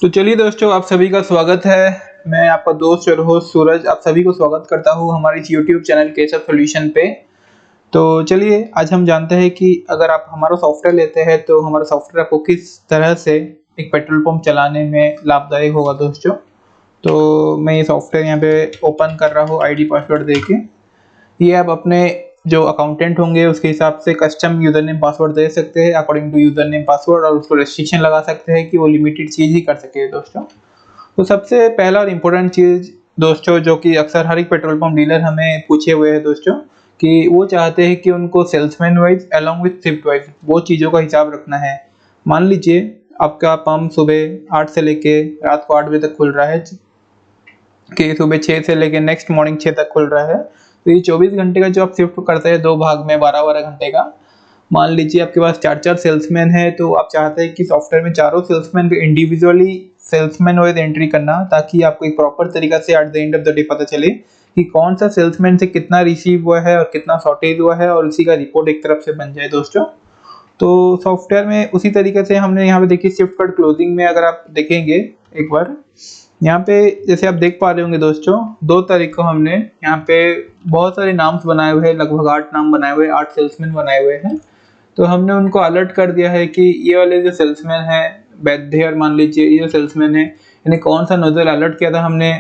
तो चलिए दोस्तों, आप सभी का स्वागत है। मैं आपका दोस्त और होस्ट सूरज आप सभी को स्वागत करता हूँ हमारे इस यूट्यूब चैनल केशव सॉल्यूशन पे। तो चलिए आज हम जानते हैं कि अगर आप हमारा सॉफ्टवेयर लेते हैं तो हमारा सॉफ्टवेयर आपको किस तरह से एक पेट्रोल पंप चलाने में लाभदायक होगा दोस्तों। तो मैं ये सॉफ्टवेयर यहाँ पे ओपन कर रहा हूँ आईडी पासवर्ड देके। ये आप अपने जो अकाउंटेंट होंगे उसके हिसाब से कस्टम यूजर नेम पासवर्ड दे सकते हैं according to user name password, और उसको रेस्ट्रिक्शन लगा सकते हैं कि वो लिमिटेड चीज़ ही कर सके दोस्तों। तो सबसे पहला और इम्पोर्टेंट चीज़ दोस्तों, जो कि अक्सर हर एक पेट्रोल पंप डीलर हमें पूछे हुए हैं दोस्तों, कि वो चाहते हैं कि उनको salesman wise along with shift wise वो चीज़ों का हिसाब रखना है। मान लीजिए आपका पंप सुबह 8 से लेके रात को 8 बजे तक खुल रहा है, कि सुबह 6 से लेके नेक्स्ट मॉर्निंग 6 तक खुल रहा है। तो ये 24 घंटे का जो आप शिफ्ट करते हैं दो भाग में 12-12 घंटे का। मान लीजिए आपके पास 4-4 सेल्समैन है, तो आप चाहते हैं कि सॉफ्टवेयर में चारों सेल्समैन को इंडिविजुअली सेल्समैन वाइज एंट्री करना, ताकि आपको एक प्रॉपर तरीका से eight the end of the day पता चले कि कौन सा सेल्समैन से कितना रिसीव हुआ है और कितना शॉर्टेज हुआ है, और उसी का रिपोर्ट एक तरफ से बन जाए दोस्तों। तो सॉफ्टवेयर में उसी तरीके से हमने यहाँ पे देखिए शिफ्ट कट क्लोजिंग में अगर आप देखेंगे एक बार, यहाँ पे जैसे आप देख पा रहे होंगे दोस्तों, दो तारीख को हमने यहाँ पे बहुत सारे नाम्स बनाए हुए हैं, लगभग 8 नाम बनाए हुए हैं, 8 सेल्समैन बनाए हुए हैं। तो हमने उनको अलर्ट कर दिया है कि ये वाले जो सेल्समैन है वैद्य, और मान लीजिए ये जो सेल्समैन है इन्हें कौन सा नोजल अलर्ट किया था हमने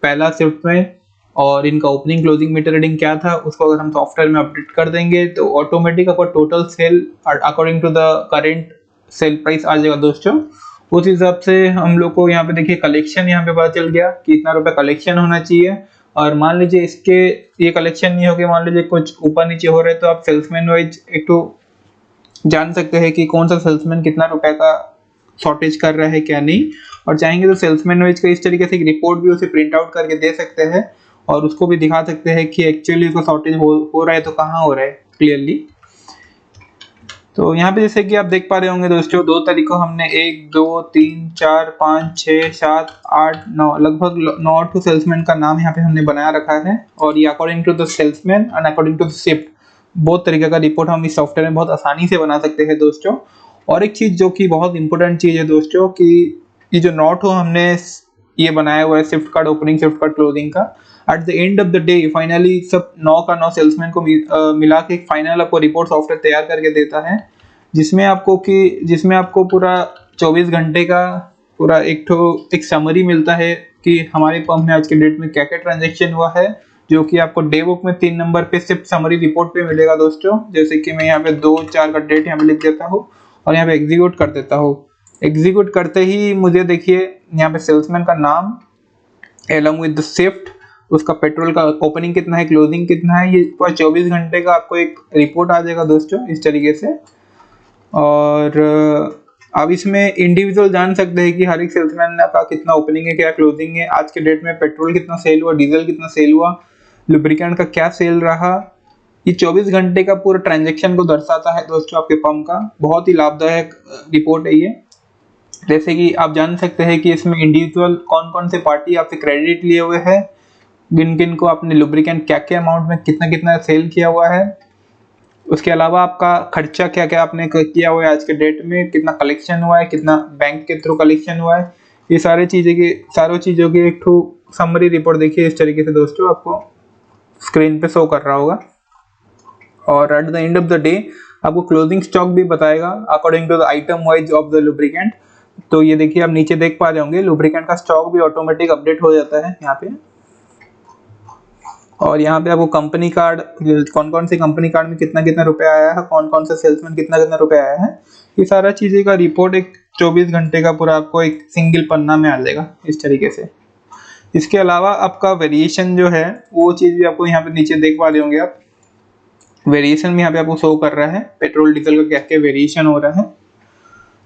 पहला शिफ्ट में, और इनका ओपनिंग क्लोजिंग मीटर रीडिंग क्या था, उसको अगर हम सॉफ्टवेयर में अपडेट कर देंगे तो ऑटोमेटिक आपको total sale according to the current sale price आ जाएगा दोस्तों। उस हिसाब से हम लोग को यहाँ पे देखिए कलेक्शन यहाँ पे पता चल गया कि इतना रुपया कलेक्शन होना चाहिए। और मान लीजिए इसके ये कलेक्शन नहीं हो गया, मान लीजिए कुछ ऊपर नीचे हो रहा है, तो आप सेल्समैन वाइज एक तो जान सकते हैं कि कौन सा सेल्समैन कितना रुपए का शॉर्टेज कर रहा है क्या नहीं। और चाहेंगे तो सेल्समैन वाइज का इस तरीके से एक रिपोर्ट भी उसे प्रिंट आउट करके दे सकते हैं, और उसको भी दिखा सकते हैं कि एक्चुअली उसका शॉर्टेज हो रहा है तो कहाँ हो रहा है क्लियरली। तो यहाँ पे जैसे कि आप देख पा रहे होंगे दोस्तों, दो तारीख को हमने 1 2 3 4 5 6 7 8 9 लगभग 9 सेल्समैन का नाम यहाँ पे हमने बनाया रखा है, और ये according to the salesman and according to the shift बहुत तरीके का रिपोर्ट हम इस सॉफ्टवेयर में बहुत आसानी से बना सकते हैं दोस्तों। और एक चीज जो कि बहुत इंपॉर्टेंट चीज है दोस्तों, कि ये जो नोट हो हमने ये बनाया हुआ है shift card opening shift card closing का, at the end of the day finally सब 9 का 9 सेल्समैन को मिला के फाइनल आपको रिपोर्ट सॉफ्टवेयर तैयार करके देता है, जिसमें आपको पूरा 24 घंटे का पूरा एक समरी मिलता है कि हमारे पंप में आज के डेट में क्या क्या ट्रांजेक्शन हुआ है, जो कि आपको डे बुक में 3 नंबर पे सिर्फ समरी रिपोर्ट पे मिलेगा दोस्तों। जैसे कि मैं यहाँ पे 2-4 का डेट यहाँ पे लिख देता हूँ और यहाँ पे एग्जीक्यूट कर देता हूँ। एग्जीक्यूट करते ही मुझे देखिए यहाँ पे सेल्समैन का नाम along with the शिफ्ट, उसका पेट्रोल का ओपनिंग कितना है क्लोजिंग कितना है, ये पूरा 24 घंटे का आपको एक रिपोर्ट आ जाएगा दोस्तों इस तरीके से। और आप इसमें इंडिविजुअल जान सकते हैं कि हर एक सेल्समैन का कितना ओपनिंग है क्या क्लोजिंग है, आज के डेट में पेट्रोल कितना सेल हुआ, डीजल कितना सेल हुआ, लुब्रिकेंट का क्या सेल रहा। ये 24 घंटे का पूरा ट्रांजैक्शन को दर्शाता है दोस्तों आपके पंप का। बहुत ही लाभदायक रिपोर्ट है ये। जैसे कि आप जान सकते हैं कि इसमें इंडिविजुअल कौन कौन से पार्टी आपसे क्रेडिट लिए हुए हैं, किन किन को आपने लुब्रिकेंट क्या क्या अमाउंट में कितना कितना सेल किया हुआ है, उसके अलावा आपका खर्चा क्या क्या आपने किया हुआ है आज के डेट में, कितना कलेक्शन हुआ है, कितना बैंक के थ्रू कलेक्शन हुआ है, ये सारी चीज़ों की एक समरी रिपोर्ट देखिए इस तरीके से दोस्तों आपको स्क्रीन पे शो कर रहा होगा। और at the end of the day आपको क्लोजिंग स्टॉक भी बताएगा according to the item wise of the lubricant. तो ये देखिए आप नीचे देख पा रहे होंगे लुब्रिकेंट का स्टॉक भी ऑटोमेटिक अपडेट हो जाता है यहाँ पे। और यहाँ पे आपको कंपनी कार्ड, कौन कौन से कंपनी कार्ड में कितना कितना रुपया आया है, कौन कौन से सेल्समैन कितना कितना रुपया आया है, ये सारा चीज़ें का रिपोर्ट एक 24 घंटे का पूरा आपको एक सिंगल पन्ना में आ जाएगा इस तरीके से। इसके अलावा आपका वेरिएशन जो है वो चीज़ भी आपको यहाँ पे नीचे देख पा रहे होंगे आप, वेरिएशन भी यहाँ पे आपको शो कर रहा है पेट्रोल डीजल का क्या क्या वेरिएशन हो रहा है।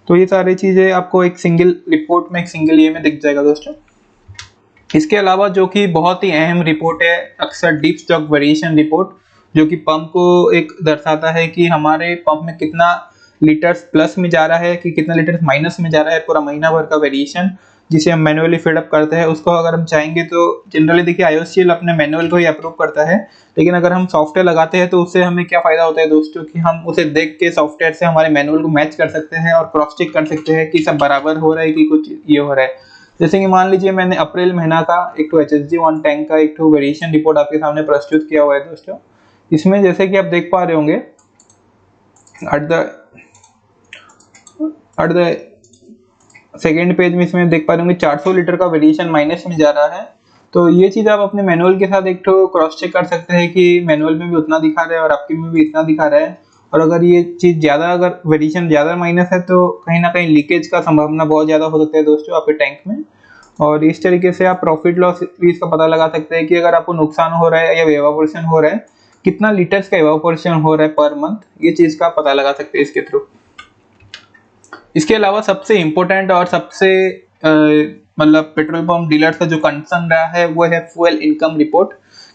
तो ये सारी चीज़ें आपको एक सिंगल रिपोर्ट में एक सिंगल ये में दिख जाएगा दोस्तों। इसके अलावा जो कि बहुत ही अहम रिपोर्ट है अक्सर डीप स्टॉक वेरिएशन रिपोर्ट, जो कि पंप को एक दर्शाता है कि हमारे पंप में कितना लीटर्स प्लस में जा रहा है कि कितना लीटर्स माइनस में जा रहा है, पूरा महीना भर का वेरिएशन जिसे हम मैनुअली फिलअप करते हैं उसको अगर हम चाहेंगे तो जनरली देखिए IOCL अपने मैनुअल को ही अप्रूव करता है। लेकिन अगर हम सॉफ्टवेयर लगाते हैं तो उससे हमें क्या फायदा होता है दोस्तों कि हम उसे देख के सॉफ्टवेयर से हमारे मैनुअल को मैच कर सकते हैं और क्रॉस चेक कर सकते हैं कि सब बराबर हो रहा है कि कुछ ये हो रहा है। जैसे कि मान लीजिए मैंने अप्रैल महीना का एक तो HSG1 टैंक का एक तो वेरिएशन रिपोर्ट आपके सामने प्रस्तुत किया हुआ है दोस्तों। इसमें जैसे कि आप देख पा रहे होंगे एट द सेकेंड पेज में इसमें देख पा रहे होंगे 400 लीटर का वेरिएशन माइनस में जा रहा है। तो ये चीज आप अपने मैनुअल के साथ एक तो क्रॉस चेक कर सकते हैं कि मैनुअल में भी उतना दिखा रहा है और आपके में भी इतना दिखा रहा है। और अगर ये चीज ज्यादा, अगर वेरिएशन ज्यादा माइनस है तो कहीं ना कहीं लीकेज का संभावना बहुत ज्यादा हो सकता है दोस्तों आपके टैंक में। और इस तरीके से आप प्रॉफिट लॉस भी इसका पता लगा सकते हैं कि अगर आपको नुकसान हो रहा है या एवापोरेशन हो रहा है, कितना लीटर्स का एवापोरेशन हो रहा है पर मंथ, ये चीज का पता लगा सकते हैं इसके थ्रू। इसके अलावा सबसे इम्पोर्टेंट और सबसे मतलब पेट्रोल पंप डीलर का जो कंसर्न रहा है वो है फ्यूल इनकम रिपोर्ट,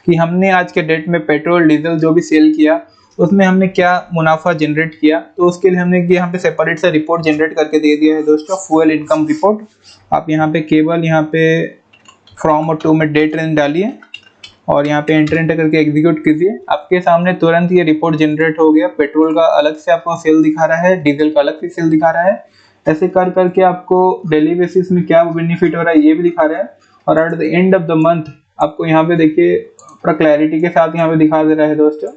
कि हमने आज के डेट में पेट्रोल डीजल जो भी सेल किया उसमें हमने क्या मुनाफा जनरेट किया। तो उसके लिए हमने यहाँ पे सेपरेट सा रिपोर्ट जनरेट करके दे दिया है दोस्तों, फ्यूल इनकम रिपोर्ट। आप यहाँ पे केवल यहाँ पे फ्रॉम और टू में डेट रेंज डालिए और यहाँ पे एंटर एंटर करके एग्जीक्यूट कीजिए, आपके सामने तुरंत ये रिपोर्ट जनरेट हो गया। पेट्रोल का अलग से आपको सेल दिखा रहा है, डीजल का अलग से सेल दिखा रहा है। ऐसे कर करके आपको डेली बेसिस में क्या बेनिफिट हो रहा है ये भी दिखा रहा है। और at the end of the month आपको यहाँ पे देखिए पूरा क्लैरिटी के साथ यहाँ पे दिखा दे रहा है दोस्तों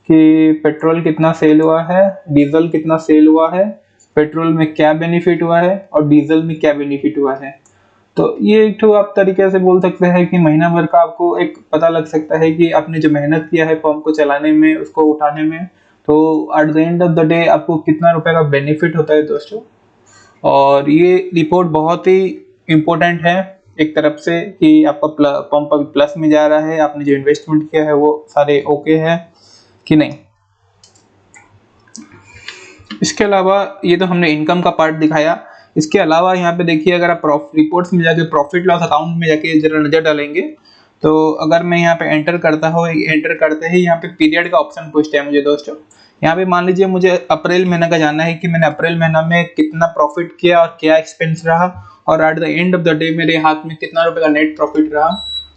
कि पेट्रोल कितना सेल हुआ है, डीजल कितना सेल हुआ है, पेट्रोल में क्या बेनिफिट हुआ है और डीजल में क्या बेनिफिट हुआ है। तो ये एक तो आप तरीके से बोल सकते हैं कि महीना भर का आपको एक पता लग सकता है कि आपने जो मेहनत किया है पंप को चलाने में, उसको उठाने में, तो eight the end of the day आपको कितना रुपए का बेनिफिट होता है दोस्तों। और ये रिपोर्ट बहुत ही इम्पोर्टेंट है एक तरफ से कि आपका पंप अभी प्लस में जा रहा है, आपने जो इन्वेस्टमेंट किया है वो सारे ओके है कि नहीं। इसके अलावा ये तो हमने इनकम का पार्ट दिखाया। इसके अलावा यहाँ पे देखिए अगर आप रिपोर्ट्स में जाके प्रॉफिट लॉस अकाउंट में जाके जरा नजर डालेंगे तो अगर मैं यहाँ पे एंटर करता हूँ, एंटर करते ही यहाँ पे पीरियड का ऑप्शन पूछता है मुझे दोस्तों। यहाँ पे मान लीजिए मुझे अप्रैल महीना का जानना है कि मैंने अप्रैल महीना में कितना प्रॉफिट किया और क्या एक्सपेंस रहा और at the end of the day मेरे हाथ में कितना रुपए का नेट प्रॉफिट रहा।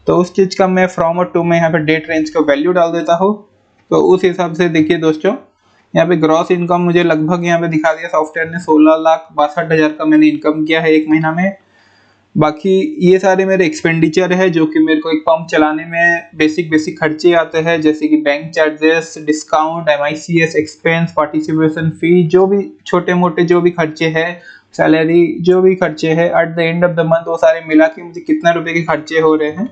तो उस चीज का मैं फ्रॉम और टू में यहाँ पे डेट रेंज का वैल्यू डाल देता हूँ। तो उस हिसाब से देखिए दोस्तों यहाँ पे ग्रॉस इनकम मुझे लगभग यहाँ पे दिखा दिया सॉफ्टवेयर ने, 16,62,000 का मैंने इनकम किया है एक महीना में। बाकी ये सारे मेरे एक्सपेंडिचर है जो कि मेरे को एक पंप चलाने में बेसिक खर्चे आते हैं, जैसे कि bank charges, discount, MICS expense, participation fee, जो भी छोटे मोटे जो भी खर्चे हैं, सैलरी, जो भी खर्चे हैं eight the end of the month वो सारे मिला के मुझे कितना रुपए के खर्चे हो रहे हैं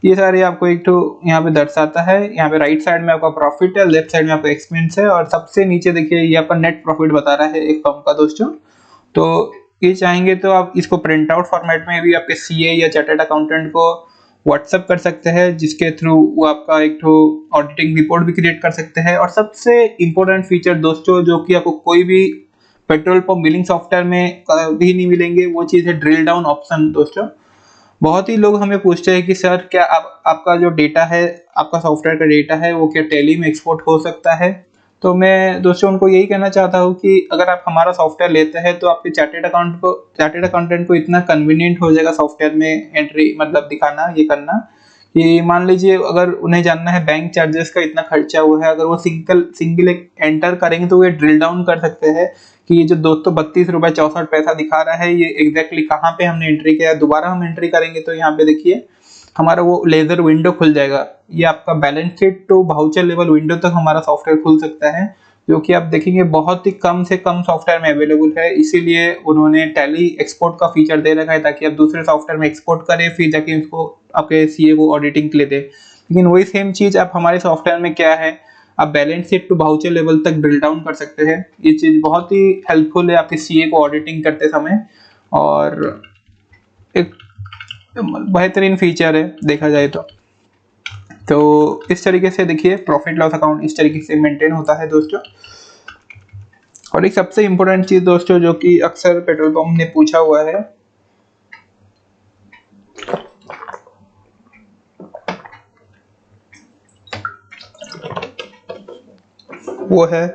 ये सारे आपको एक तो यहाँ पे दर्शाता है। यहाँ पे राइट साइड में आपका प्रॉफिट है, लेफ्ट साइड में आपका एक्सपेंस है और सबसे नीचे देखिए ये आपका नेट प्रॉफिट बता रहा है एक पंप का दोस्तों। तो ये चाहेंगे तो आप इसको प्रिंट आउट फॉर्मेट में भी आपके CA या चार्टर्ड अकाउंटेंट को व्हाट्सएप कर सकते हैं, जिसके थ्रू वो आपका एक तो ऑडिटिंग रिपोर्ट भी क्रिएट कर सकते हैं। और सबसे इंपॉर्टेंट फीचर दोस्तों जो कि आपको कोई भी पेट्रोल पंप बिलिंग सॉफ्टवेयर में कभी नहीं मिलेंगे, वो चीज है ड्रिल डाउन ऑप्शन दोस्तों। बहुत ही लोग हमें पूछते हैं कि सर क्या आपका जो डेटा है, आपका सॉफ्टवेयर का डेटा है वो क्या टैली में एक्सपोर्ट हो सकता है। तो मैं दोस्तों उनको यही कहना चाहता हूँ कि अगर आप हमारा सॉफ्टवेयर लेते हैं तो आपके चार्टेड अकाउंटेंट को इतना कन्वीनियंट हो जाएगा सॉफ्टवेयर में एंट्री मतलब दिखाना, ये करना कि मान लीजिए अगर उन्हें जानना है बैंक चार्जेस का इतना खर्चा हुआ है, अगर वो सिंगल एक एंटर करेंगे तो वो ड्रिल डाउन कर सकते हैं कि ये जो 232 रुपए 64 पैसा दिखा रहा है ये एग्जैक्टली कहाँ पे हमने एंट्री किया। दोबारा हम एंट्री करेंगे तो यहाँ पे देखिए हमारा वो लेजर विंडो खुल जाएगा, ये आपका balance sheet to voucher level window तक हमारा सॉफ्टवेयर खुल सकता है, जो कि आप देखेंगे बहुत ही कम से कम सॉफ्टवेयर में अवेलेबल है। इसीलिए उन्होंने टैली एक्सपोर्ट का फीचर दे रखा है ताकि आप दूसरे सॉफ्टवेयर में एक्सपोर्ट करें फिर जाके उसको आपके CA को ऑडिटिंग के लिए दे। लेकिन वही सेम चीज आप हमारे सॉफ्टवेयर में क्या है, आप balance sheet to voucher level तक ड्रिल डाउन कर सकते हैं। ये चीज बहुत ही हेल्पफुल है आपके CA को ऑडिटिंग करते समय और एक बेहतरीन फीचर है देखा जाए तो इस तरीके से देखिए प्रॉफिट लॉस अकाउंट इस तरीके से मेंटेन होता है दोस्तों। और एक सबसे इंपॉर्टेंट चीज दोस्तों जो कि अक्सर पेट्रोल पंप ने पूछा हुआ है वो है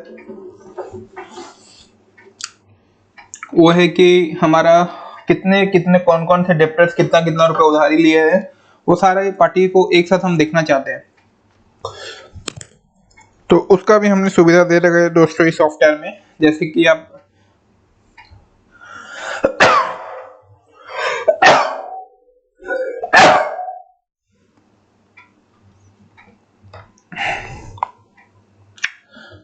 वो है कि हमारा कितने कितने कौन कौन से डेप्टर्स कितना कितना रुपए उधारी लिए हैं, वो सारा ये पार्टी को एक साथ हम देखना चाहते हैं। तो उसका भी हमने सुविधा दे रखा है दोस्तों इस सॉफ्टवेयर में। जैसे कि आप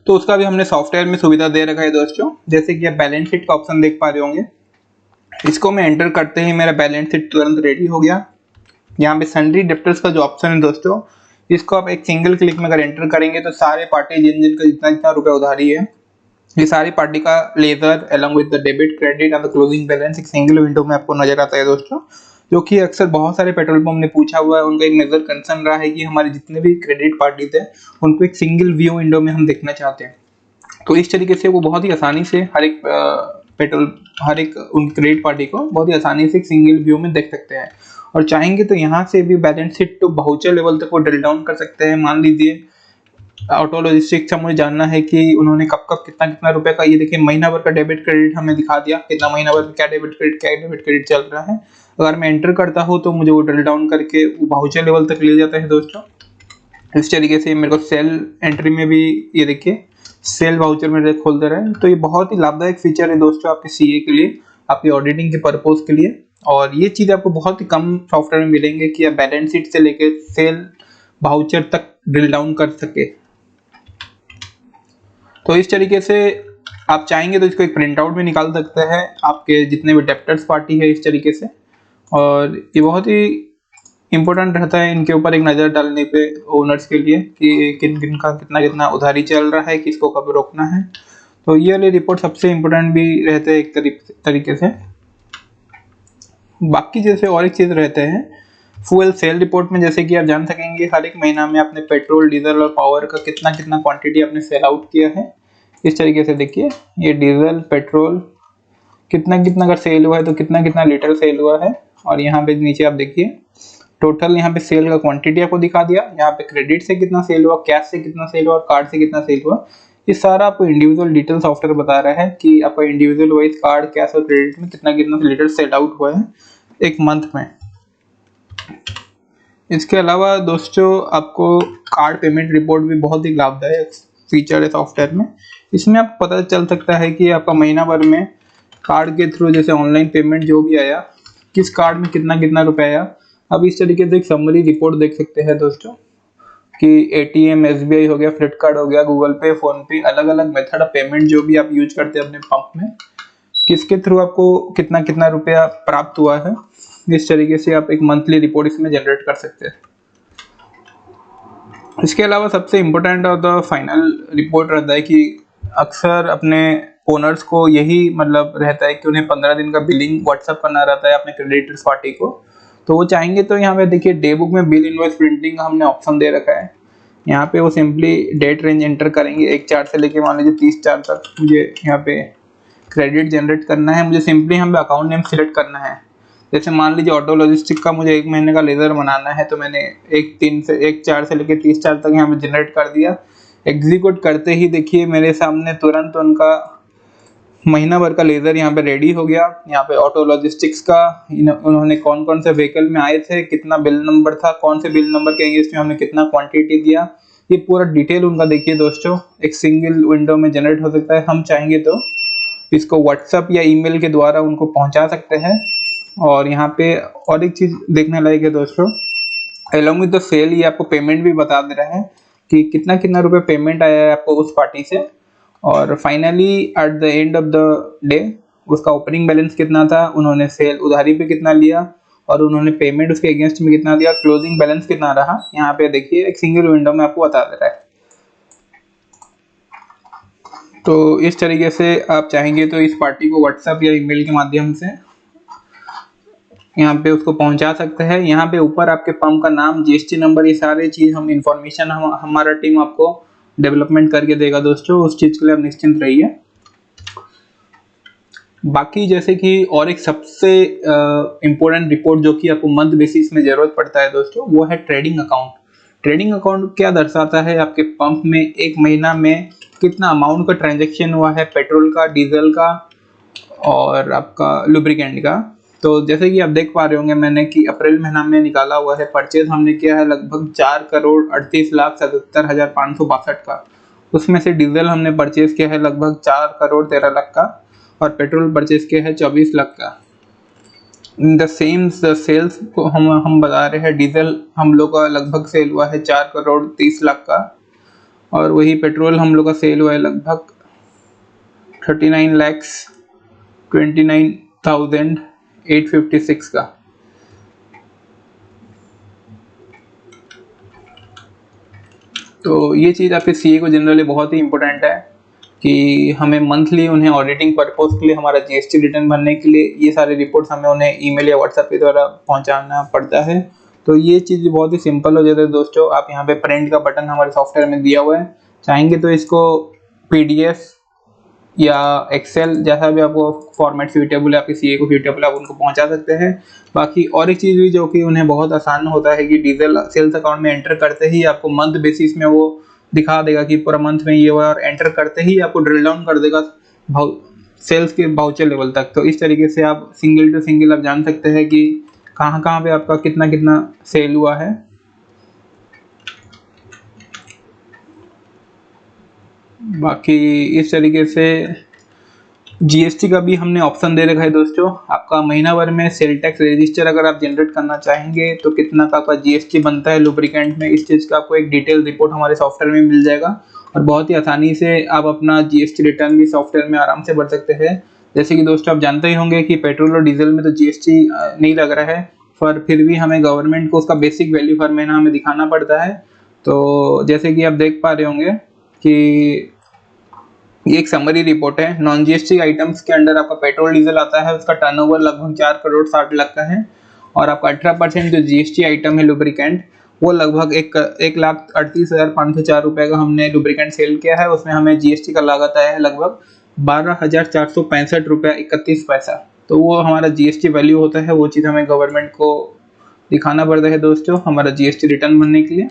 तो उसका भी हमने सॉफ्टवेयर में सुविधा दे रखा है दोस्तों। जैसे कि आप बैलेंस शीट का ऑप्शन देख पा रहे होंगे, इसको मैं एंटर करते ही मेरा बैलेंस शीट तुरंत रेडी हो गया। यहाँ पे सन्ड्री डेप्टर्स का जो ऑप्शन है दोस्तों, इसको आप एक सिंगल क्लिक में अगर एंटर करेंगे तो सारे पार्टी जिन जिन का जितना जितना रुपए उधारी है, ये सारी पार्टी का ledger along with the debit credit and the closing balance एक सिंगल विंडो में आपको नजर आता है दोस्तों। जो कि अक्सर बहुत सारे पेट्रोल पंप ने पूछा हुआ है, उनका एक मेजर कंसर्न रहा है कि हमारे जितने भी क्रेडिट पार्टी थे उनको एक सिंगल व्यू विंडो में हम देखना चाहते हैं। तो इस तरीके से वो बहुत ही आसानी से हर एक उन क्रेडिट पार्टी को बहुत ही आसानी से एक सिंगल व्यू में देख सकते हैं। और चाहेंगे तो यहाँ से भी बैलेंस शीट तो वाउचर लेवल तक वो ड्रिल डाउन कर सकते हैं। मान लीजिए ऑटो लॉजिस्टिक्स का मुझे जानना है कि उन्होंने कब कब कितना कितना रुपए का, ये देखिए महीना भर का डेबिट क्रेडिट हमें दिखा दिया, कितना महीना भर क्या डेबिट क्रेडिट चल रहा है। अगर मैं एंटर करता हूँ तो मुझे वो ड्रिल डाउन करके वो वाउचर लेवल तक ले जाता है दोस्तों। इस तरीके से मेरे को सेल एंट्री में भी ये देखिए सेल वाउचर मेरे खोल दे रहा है। तो ये बहुत ही लाभदायक फीचर है दोस्तों आपके सीए के लिए, आपकी ऑडिटिंग के पर्पज के लिए। और ये चीज आपको बहुत ही कम सॉफ्टवेयर में मिलेंगे कि आप बैलेंस शीट से लेके सेल वाउचर तक ड्रिल डाउन कर सके। तो इस तरीके से आप चाहेंगे तो इसको एक प्रिंट आउट में निकाल सकते हैं आपके जितने भी डेप्टर्स पार्टी है इस तरीके से। और ये बहुत ही इम्पोर्टेंट रहता है इनके ऊपर एक नज़र डालने पे ओनर्स के लिए कि किन किन का कितना कितना उधारी चल रहा है, किसको कब रोकना है। तो ये वाले रिपोर्ट सबसे इम्पोर्टेंट भी रहते हैं एक तरीके से। बाकी जैसे और एक चीज़ रहते हैं फ्यूल सेल रिपोर्ट में, जैसे कि आप जान सकेंगे हर एक महीना में आपने पेट्रोल डीजल और पावर का कितना कितना क्वांटिटी आपने सेल आउट किया है। इस तरीके से देखिए ये डीजल पेट्रोल कितना कितना का सेल हुआ है, तो कितना कितना लीटर सेल हुआ है। और यहाँ पे नीचे आप देखिए टोटल यहाँ पे सेल का क्वांटिटी आपको दिखा दिया, यहाँ पे क्रेडिट से कितना सेल हुआ, कैश से कितना सेल हुआ और कार्ड से कितना सेल हुआ। ये सारा आपको इंडिविजुअल डिटेल सॉफ्टवेयर बता रहा है कि आपका इंडिविजुअल वाइज कार्ड कैश और क्रेडिट में कितना कितना लीटर सेल आउट हुआ है एक मंथ में। इसके अलावा दोस्तों आपको कार्ड पेमेंट रिपोर्ट भी बहुत ही लाभदायक फीचर है सॉफ्टवेयर में। इसमें आपको पता चल सकता है कि आपका महीना भर में कार्ड के थ्रू जैसे ऑनलाइन पेमेंट जो भी आया, किस कार्ड में कितना कितना रुपया आया। अब इस तरीके से एक समरी रिपोर्ट देख सकते हैं दोस्तों कि एटीएम एसबीआई हो गया, फ्लिपकार्ट हो गया, गूगल पे, फोन पे, अलग अलग मेथड ऑफ पेमेंट जो भी आप यूज करते हैं अपने पंप में, किसके थ्रू आपको कितना कितना रुपया प्राप्त हुआ है। इस तरीके से आप एक मंथली रिपोर्ट इसमें जनरेट कर सकते हैं। इसके अलावा सबसे इम्पोर्टेंट और द फाइनल रिपोर्ट रहता है कि अक्सर अपने ओनर्स को यही मतलब रहता है कि उन्हें 15 दिन का बिलिंग व्हाट्सअप करना रहता है अपने क्रेडिटर्स पार्टी को। तो वो चाहेंगे तो यहाँ पे देखिए डे बुक में बिल इनवॉइस प्रिंटिंग का हमने ऑप्शन दे रखा है। यहाँ पे वो सिंपली डेट रेंज एंटर करेंगे 1/4 से लेके मान लीजिए 30/4 तक मुझे यहाँ पे क्रेडिट जनरेट करना है। मुझे सिंपली यहाँ पे अकाउंट नेम सिलेक्ट करना है। जैसे मान लीजिए ऑटो लॉजिस्टिक का मुझे 1 महीने का लेजर बनाना है, तो मैंने 1/4 से लेके 30/4 तक यहाँ पे जनरेट कर दिया। एग्जीक्यूट करते ही देखिए मेरे सामने तुरंत उनका महीना भर का लेजर यहाँ पे रेडी हो गया। यहाँ पे ऑटो लॉजिस्टिक्स का उन्होंने कौन कौन से व्हीकल में आए थे, कितना बिल नंबर था, कौन से बिल नंबर के अगेंस्ट में हमने कितना क्वांटिटी दिया, ये पूरा डिटेल उनका देखिए दोस्तों एक सिंगल विंडो में जनरेट हो सकता है। हम चाहेंगे तो इसको व्हाट्सएप या ईमेल के द्वारा उनको पहुंचा सकते हैं। और यहाँ पे और एक चीज देखने लायक है दोस्तों, अलॉन्ग विद द सेल ये आपको पेमेंट भी बता दे रहा है कि कितना कितना रुपए पेमेंट आया है आपको उस पार्टी से। और finally at the end of the day उसका ओपनिंग बैलेंस कितना था, उन्होंने सेल उधारी पे कितना लिया और उन्होंने पेमेंट उसके अगेंस्ट में कितना दिया, क्लोजिंग बैलेंस कितना रहा, यहाँ पे देखिए एक सिंगल विंडो में आपको बता दे रहा है। तो इस तरीके से आप चाहेंगे तो इस पार्टी को व्हाट्सएप या ईमेल के माध्यम से यहाँ पे उसको पहुंचा सकते हैं। यहाँ पे ऊपर आपके पंप का नाम, जीएसटी नंबर, ये सारी चीज हम इंफॉर्मेशन हमारा टीम आपको डेवलपमेंट करके देगा दोस्तों, उस चीज के लिए आप निश्चिंत रहिए। बाकी जैसे कि और एक सबसे इम्पोर्टेंट रिपोर्ट जो कि आपको मंथ बेसिस में जरूरत पड़ता है दोस्तों, वो है ट्रेडिंग अकाउंट। ट्रेडिंग अकाउंट क्या दर्शाता है, आपके पंप में एक महीना में कितना अमाउंट का ट्रांजैक्शन हुआ है, पेट्रोल का, डीजल का और आपका लुब्रिकेंट का। तो जैसे कि आप देख पा रहे होंगे मैंने कि अप्रैल महीना में निकाला हुआ है, परचेज हमने किया है लगभग 4,38,77,562 का। उसमें से डीजल हमने परचेज किया है लगभग 4,13,00,000 का और पेट्रोल परचेज किया है 24 लाख का। द सेल्स को हम बता रहे हैं, डीजल हम लोग का लगभग सेल हुआ है 4,30,00,000 का और वही पेट्रोल हम लोग का सेल हुआ है लगभग 39,29,856 का। तो ये चीज़ आपके सीए को जनरली बहुत ही इम्पोर्टेंट है कि हमें मंथली उन्हें ऑडिटिंग पर्पस के लिए, हमारा जीएसटी रिटर्न भरने के लिए ये सारे रिपोर्ट्स हमें उन्हें ईमेल या व्हाट्सएप के द्वारा पहुंचाना पड़ता है। तो ये चीज़ बहुत ही सिंपल हो जाता है दोस्तों। आप यहाँ पे प्रिंट का बटन हमारे सॉफ्टवेयर में दिया हुआ है, चाहेंगे तो इसको पीडीएफ या एक्सेल जैसा भी आपको फॉर्मेट सूटेबल है, आपके सीए को सूटेबल है, आप उनको पहुंचा सकते हैं। बाकी और एक चीज़ भी जो कि उन्हें बहुत आसान होता है कि डीजल सेल्स अकाउंट में एंटर करते ही आपको मंथ बेसिस में वो दिखा देगा कि पूरा मंथ में ये हुआ, और एंटर करते ही आपको ड्रिल डाउन कर देगा सेल्स के वाउचर लेवल तक। तो इस तरीके से आप सिंगल टू सिंगल आप जान सकते हैं कि कहाँ कहाँ पे आपका कितना कितना सेल हुआ है। बाकी इस तरीके से जीएसटी का भी हमने ऑप्शन दे रखा है दोस्तों। आपका महीना भर में सेल टैक्स रजिस्टर अगर आप जनरेट करना चाहेंगे तो कितना का आपका जीएसटी बनता है लुब्रिकेंट में, इस चीज़ का आपको एक डिटेल रिपोर्ट हमारे सॉफ्टवेयर में मिल जाएगा और बहुत ही आसानी से आप अपना जीएसटी रिटर्न भी सॉफ्टवेयर में आराम से भर सकते हैं। जैसे कि दोस्तों आप जानते ही होंगे कि पेट्रोल और डीजल में तो जीएसटी नहीं लग रहा है, पर फिर भी हमें गवर्नमेंट को उसका बेसिक वैल्यू हर महीना हमें दिखाना पड़ता है। तो जैसे कि आप देख पा रहे होंगे कि ये एक समरी रिपोर्ट है। नॉन जीएसटी आइटम्स के अंडर आपका पेट्रोल डीजल आता है, उसका टर्नओवर लगभग 4,60,00,000 का है और आपका 18% जो जीएसटी आइटम है लुब्रिकेंट, वो लगभग 1,38,504 रुपये का हमने लुब्रिकेंट सेल किया है। उसमें हमें जीएसटी का लागत आया है लगभग 12,465 रुपये 31 पैसा। तो वो हमारा जीएसटी वैल्यू होता है, वो चीज़ हमें गवर्नमेंट को दिखाना पड़ता है दोस्तों हमारा जीएसटी रिटर्न भरने के लिए।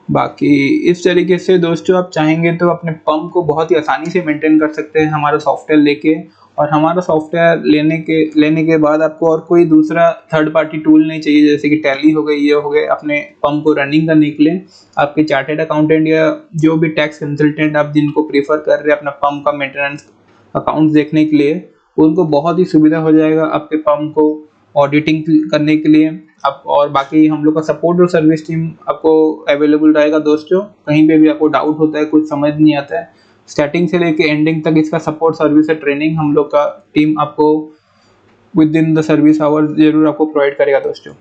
बाकी इस तरीके से दोस्तों आप चाहेंगे तो अपने पंप को बहुत ही आसानी से मेंटेन कर सकते हैं हमारा सॉफ्टवेयर लेके, और हमारा सॉफ्टवेयर लेने के बाद आपको और कोई दूसरा थर्ड पार्टी टूल नहीं चाहिए, जैसे कि टैली हो गई, ये हो गए। अपने पंप को रनिंग करने के लिए आपके चार्टेड अकाउंटेंट या जो भी टैक्स कंसल्टेंट आप जिनको प्रीफर कर रहे हैं अपना पंप का मेंटेनेंस अकाउंट देखने के लिए, उनको बहुत ही सुविधा हो जाएगा आपके पंप को ऑडिटिंग करने के लिए। आप और बाकी हम लोग का सपोर्ट और सर्विस टीम आपको अवेलेबल रहेगा दोस्तों। कहीं पे भी आपको डाउट होता है, कुछ समझ नहीं आता है, स्टार्टिंग से लेके एंडिंग तक इसका सपोर्ट सर्विस और ट्रेनिंग हम लोग का टीम आपको within the service hour जरूर आपको प्रोवाइड करेगा दोस्तों।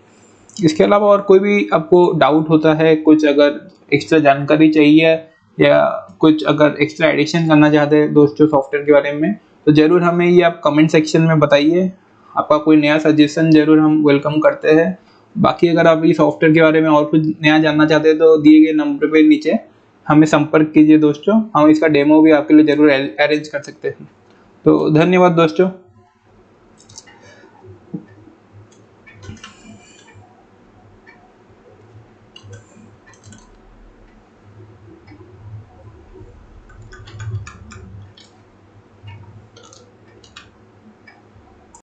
इसके अलावा और कोई भी आपको डाउट होता है, कुछ अगर एक्स्ट्रा जानकारी चाहिए या कुछ अगर एक्स्ट्रा एडिशन करना चाहते हैं दोस्तों सॉफ्टवेयर के बारे में, तो जरूर हमें ये आप कमेंट सेक्शन में बताइए। आपका कोई नया सजेशन जरूर हम वेलकम करते हैं। बाकी अगर आप इस सॉफ्टवेयर के बारे में और कुछ नया जानना चाहते हैं तो दिए गए नंबर पे नीचे हमें संपर्क कीजिए दोस्तों, हम इसका डेमो भी आपके लिए जरूर अरेंज कर सकते हैं। तो धन्यवाद दोस्तों।